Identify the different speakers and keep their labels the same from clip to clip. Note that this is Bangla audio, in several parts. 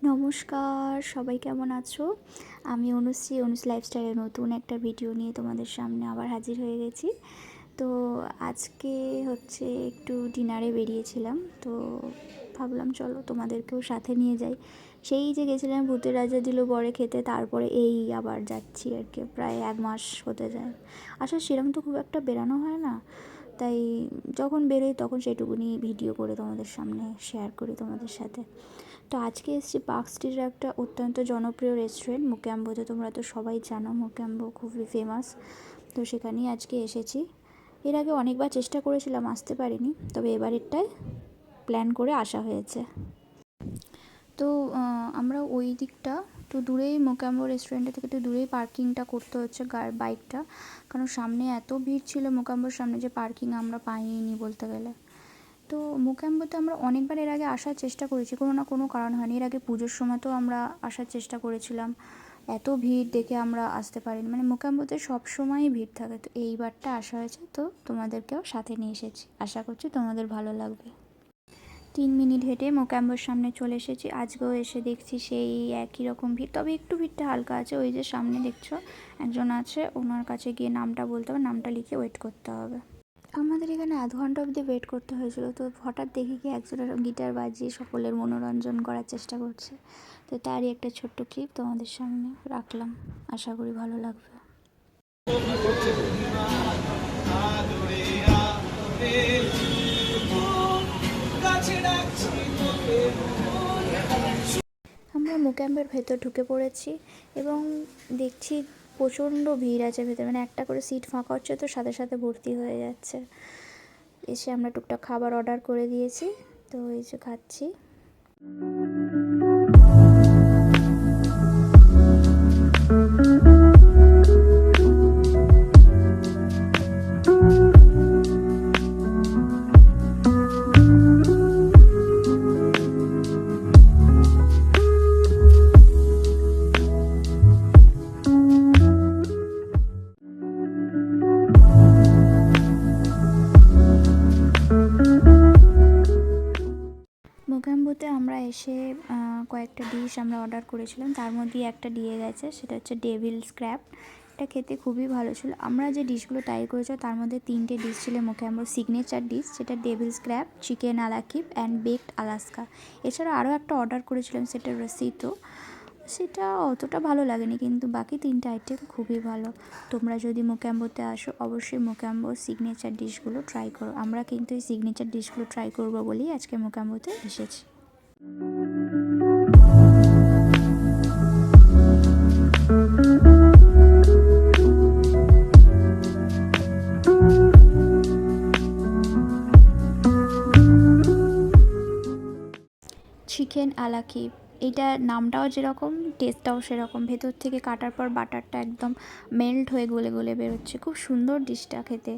Speaker 1: নমস্কার, সবাই কেমন আছো? আমি অনুশ্রী, অনুস লাইফস্টাইলের নতুন একটা ভিডিও নিয়ে তোমাদের সামনে আবার হাজির হয়ে গেছি। তো আজকে হচ্ছে একটু ডিনারে বেরিয়েছিলাম, তো ভাবলাম চলো তোমাদেরকেও সাথে নিয়ে যাই। সেই যে গেছিলাম ভূতের রাজা দিল বরে খেতে, তারপরে এই আবার যাচ্ছি আর কি, প্রায় 1 মাস হতে যায়। আসলে সেরকম তো খুব একটা বেরানো হয় না, তাই যখন বেরোই তখন সেটুকুনি ভিডিও করে তোমাদের সামনে শেয়ার করি তোমাদের সাথে। তো আজকে এসেছি পার্ক স্ট্রিটের একটা অত্যন্ত জনপ্রিয় রেস্টুরেন্ট মোক্যাম্বোতে। তোমরা তো সবাই জানো মোক্যাম্বো খুবই ফেমাস, তো সেখানেই আজকে এসেছি। এর আগে অনেকবার চেষ্টা করেছিলাম, আসতে পারিনি, তবে এবারেরটায় প্ল্যান করে আসা হয়েছে। তো আমরা ওই দিকটা একটু দূরেই, মোক্যাম্বো রেস্টুরেন্টের থেকে একটু দূরেই পার্কিংটা করতে হচ্ছে বাইকটা, কারণ সামনে এত ভিড় ছিল মোক্যাম্বোর সামনে যে পার্কিং আমরা পাইনি বলতে গেলে। তো মোক্যাম্বোতে আমরা অনেকবার এর আগে আসার চেষ্টা করেছি, কোনো না কোনো কারণ হয়নি। এর আগে পুজোর সময়তেও আমরা আসার চেষ্টা করেছিলাম, এত ভিড় দেখে আমরা আসতে পারিনি। মানে মোক্যাম্বোতে সবসময়ই ভিড় থাকে, তো এইবারটা আসা হয়েছে, তো তোমাদেরকেও সাথে নিয়ে এসেছি। আশা করছি তোমাদের ভালো লাগবে। 3 মিনিট হেঁটে মোক্যাম্বোর সামনে চলে এসেছি। আজকেও এসে দেখছি সেই একই রকম ভিড়, তবে একটু ভিড়টা হালকা আছে। ওই যে সামনে দেখছো একজন আছে, ওনার কাছে গিয়ে নামটা বলতে হবে, নামটা লিখে ওয়েট করতে হবে। আমাদের এখানে আধ ঘন্টা অবধি ওয়েট করতে হয়েছিল। তো হঠাৎ দেখি কি একজনের গিটার বাজিয়ে সকলের মনোরঞ্জন করার চেষ্টা করছে, তো তারই একটা ছোট্ট ক্লিপ তোমাদের সামনে রাখলাম। আশা করি ভালো লাগবে। আমরা মোক্যাম্বের ভেতর ঢুকে পড়েছি এবং দেখছি প্রচণ্ড ভিড় আছে ভেতরে, মানে একটা করে সিট ফাঁকা হচ্ছে তো সাথে সাথে ভর্তি হয়ে যাচ্ছে। এসে আমরা টুকটাক খাবার অর্ডার করে দিয়েছি, তো এই যে খাচ্ছি। মোক্যাম্বোতে আমরা এসে কয়েকটা ডিশ আমরা অর্ডার করেছিলাম, তার মধ্যে একটা দিয়ে গেছে, সেটা হচ্ছে ডেভিলস ক্র্যাব। এটা খেতে খুবই ভালো ছিল। আমরা যে ডিশগুলো ট্রাই করেছিলাম তার মধ্যে 3টে ডিশ ছিল মোক্যাম্বোর সিগনেচার ডিশ, সেটা ডেভিলস ক্র্যাব, চিকেন আলাকিপ অ্যান্ড বেকড আলাস্কা। এছাড়া আরও একটা অর্ডার করেছিলাম, সেটা রসিতো, সেটা অতটা ভালো লাগেনি, কিন্তু বাকি 3টে আইটেম খুবই ভালো। তোমরা যদি মোক্যাম্বোতে আসো অবশ্যই মোক্যাম্বোর সিগনেচার ডিশগুলো ট্রাই করো। আমরা কিন্তু এই সিগনেচার ডিশগুলো ট্রাই করবো বলেই আজকে মোক্যাম্বোতে এসেছি। চিকেন আলাকিব, এইটার নামটাও যেরকম টেস্টটাও সেরকম। ভেতর থেকে কাটার পর বাটারটা একদম মেল্ট হয়ে গলে গলে বেরোচ্ছে, খুব সুন্দর ডিশটা খেতে।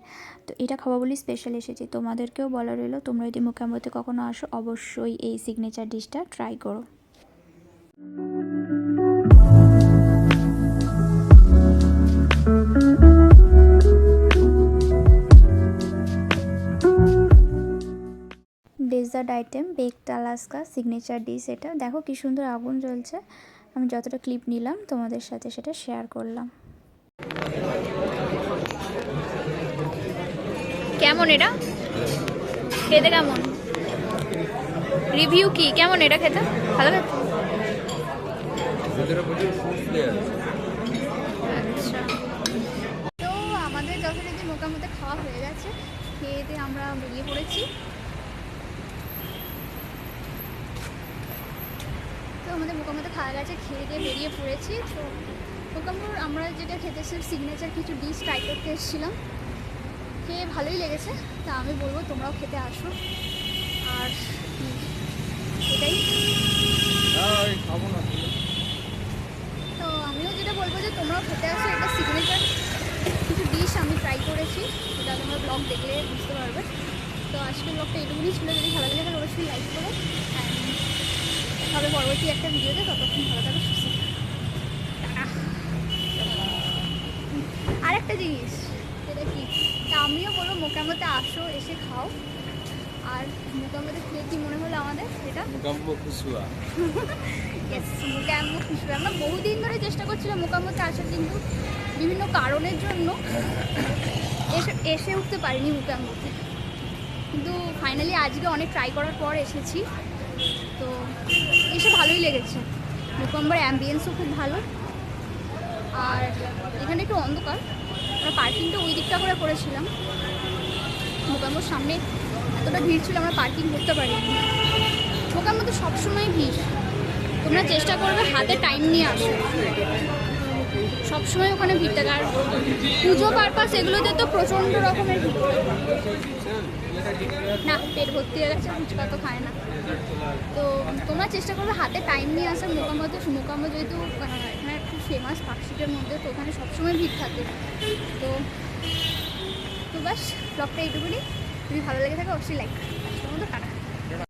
Speaker 1: তো এটা খাওয়া বলেই স্পেশাল এসেছি। তোমাদেরকেও বলা রইলো, তোমরা যদি মোক্যাম্বোতে কখনো আসো অবশ্যই এই সিগনেচার ডিশটা ট্রাই করো। Dessert item baked Alaska signature dish. এটা দেখো কি সুন্দর আগুন জ্বলছে। আমি যতটা ক্লিপ নিলাম তোমাদের সাথে সেটা শেয়ার করলাম। কেমন এটা খেতে? কেমন রিভিউ? কি কেমন এটা খেতে? ভালো খেতে? আচ্ছা, তো আমাদের যথারীতি মোটামুটি খাওয়া হয়ে গেছে। খেয়ে দিয়ে আমরা বেরিয়ে পড়েছি। তো আমাদের মোটামুটি খাওয়া গেছে, খেয়ে দিয়ে বেরিয়ে পড়েছি। তো মোটামুটি আমরা যেটা খেতেছি সিগনেচার কিছু ডিশ ট্রাই করতে এসেছিলাম, খেয়ে ভালোই লেগেছে। তা আমি বলবো তোমরাও খেতে আসো। আর এটাই তো আমিও যেটা বলবো যে তোমরাও খেতে আসো। এটা সিগনেচার কিছু ডিশ আমি ট্রাই করেছি, যেটা তোমরা ব্লগ দেখলে বুঝতে পারবে। তো আজকের ব্লগটা এটুকুনি ছিল। যদি ভালো লাগে তাহলে অবশ্যই লাইক করো। হবে পরবর্তী একটা ভিডিওতে, ততক্ষণ ভালো থাকো, সুস্থ থাকো। আর একটা জিনিস, সেটা কি, তা আমিও বলবো মোক্যাম্বোতে আসো, এসে খাও। আর মোকাম্বতে খেয়ে কী মনে হলো আমাদের এটা?
Speaker 2: মোকাম্বো খুশুয়া।
Speaker 1: ইয়েস, মোকাম্বো খুশুয়া। আমরা বহুদিন ধরে চেষ্টা করছিলাম মোকাম্বোতে আসার, কিন্তু বিভিন্ন কারণের জন্য এসে উঠতে পারিনি মোকাম্বোতে। কিন্তু ফাইনালি আজকে অনেক ট্রাই করার পর এসেছি, তো এসে ভালোই লেগেছে। মোকাম্বোর অ্যাম্বিয়েন্সও খুব ভালো, আর এখানে একটু অন্ধকার। আমরা পার্কিংটা ওই দিকটা করে করেছিলাম, মোকাম্বোর সামনে এতটা ভিড় ছিল আমরা পার্কিং করতে পারিনি। মোকাম্বো তো সবসময় ভিড়, তোমরা চেষ্টা করবে হাতে টাইম নিয়ে আসো, সবসময় ওখানে ভিড় থাকে। আর পুজো পারপাস এগুলোতে তো প্রচণ্ড রকমের ভিড়। না, পেট ভর্তি হয়ে গেছে, ফুচকা তো খায় না। তো তোমরা চেষ্টা করবে হাতে টাইম নিয়ে আসার। মোকাম্বো যেহেতু এখানে খুব ফেমাস পার্কস্ট্রিটের মধ্যে, তো ওখানে সবসময় ভিড় থাকে। তো তো ব্যাস, ব্লগটা এইটুকুনি। যদি ভালো লেগে থাকে অবশ্যই লাইক। আজকের মতো টাটা।